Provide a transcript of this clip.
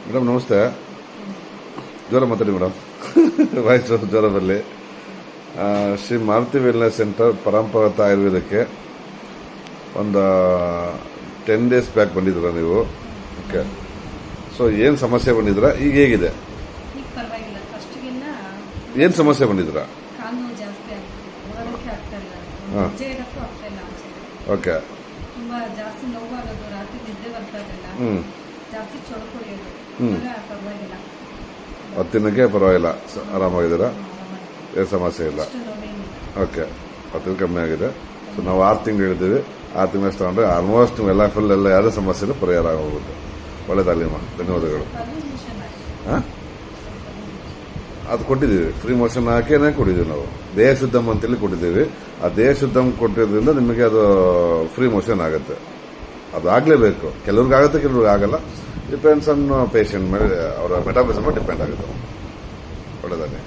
Madam ನಮಸ್ತೆ. ಜ್ವರ ಮಾತಾಡಿ ಮೇಡಮ್. ವಾಯ್ಸ್ ಜ್ವರ ಬರಲಿ. ಶ್ರೀ ಮಾರುತಿ ವೆಲ್ನೆಸ್ ಸೆಂಟರ್ ಪರಂಪರಾಗತ ಆಯುರ್ವೇದಕ್ಕೆ ಒಂದು 10 ಡೇಸ್ ಬ್ಯಾಕ್ ಬಂದಿದ್ದೀರಾ ನೀವು? ಓಕೆ. ಸೊ ಏನು ಸಮಸ್ಯೆ ಬಂದಿದ್ದೀರಾ? ಈಗ ಹೇಗಿದೆ? ಈಗ ಪರವಾಗಿಲ್ಲ. ಫಸ್ಟ್ಗಿನ್ನ ಏನು ಸಮಸ್ಯೆ ಬಂದಿದ್ದೀರಾ? ಕಾಲು ನೋವು ಜಾಸ್ತಿ ಆಗ್ತಿದೆ, ಓಡಾಡೋಕ್ಕೆ ಆಗ್ತಾ ಇಲ್ಲ, ಹಾಂ. ಹೆಜ್ಜೆ ಇಡಕ್ಕೂ ಆಗ್ತಾ ಇಲ್ಲ. ಓಕೆ. ತುಂಬಾ ಜಾಸ್ತಿ ನೋವಾಗೋದು, ರಾತ್ರಿ ನಿದ್ದೆ ಬರ್ತಾ ಇರಲಿಲ್ಲ, ಜಾಸ್ತಿ ಚೊಳ ಕುಡಿಯೋದು. ಇವಾಗ ಪರವಾಗಿಲ್ಲ, 10 ದಿನಕ್ಕೆ ಪರವಾಗಿಲ್ಲ, ಆರಾಮಾಗಿದ್ದೀರಾ? ಏನು ಸಮಸ್ಯೆ ಇಲ್ಲ. ಅಷ್ಟು ನೋವೇನಿಲ್ಲ. ಓಕೆ. 10 ಕಮ್ಮಿ ಆಗಿದೆ. ಸೊ ನಾವು 6 ತಿಂಗಳು ಹೇಳಿದ್ದೀವಿ. 6 ತಿಂಗಳು ತಗೊಂಡ್ರೆ ಆಲ್ಮೋಸ್ಟ್ ನೀವೆಲ್ಲ ಫುಲ್ ಎಲ್ಲ ಯಾವುದೇ ಸಮಸ್ಯೆ ಇಲ್ಲ, ಪರಿಹಾರ ಆಗೋಗುತ್ತೆ. ಒಳ್ಳೆದಾಗಲಿಮ್ಮ, ಧನ್ಯವಾದಗಳು. ಪರ್ಮಿಷನ್ ಆಗಿ ಹಾಂ, ಅದು ಕೊಟ್ಟಿದ್ದೀವಿ. ಫ್ರೀ ಮೋಷನ್ ಹಾಕಿನೇ ಕೊಟ್ಟಿದ್ದೀವಿ ನಾವು. ದೇಹ ಶುದ್ಧಂ ಅಂತೇಳಿ ಕೊಟ್ಟಿದ್ದೀವಿ. ಆ ದೇಹ ಶುದ್ಧಂ ಕೊಟ್ಟಿದ್ರಿಂದ ನಿಮಗೆ ಅದು ಫ್ರೀ ಮೋಷನ್ ಆಗುತ್ತೆ. ಅದಾಗಲೇಬೇಕು. ಕೆಲವ್ರಿಗೆ ಆಗುತ್ತೆ, ಕೆಲವ್ರಿಗೆ ಆಗಲ್ಲ. ಡಿಪೆಂಡ್ಸ್ ಆನ್ ಪೇಷಂಟ್ ಮೇಲೆ, ಅವರ ಮೆಟಾಬಲಿಸಮ್ ಡಿಪೆಂಡ್ ಆಗುತ್ತೆ. ಒಳ್ಳೆದಾಗಲಿ.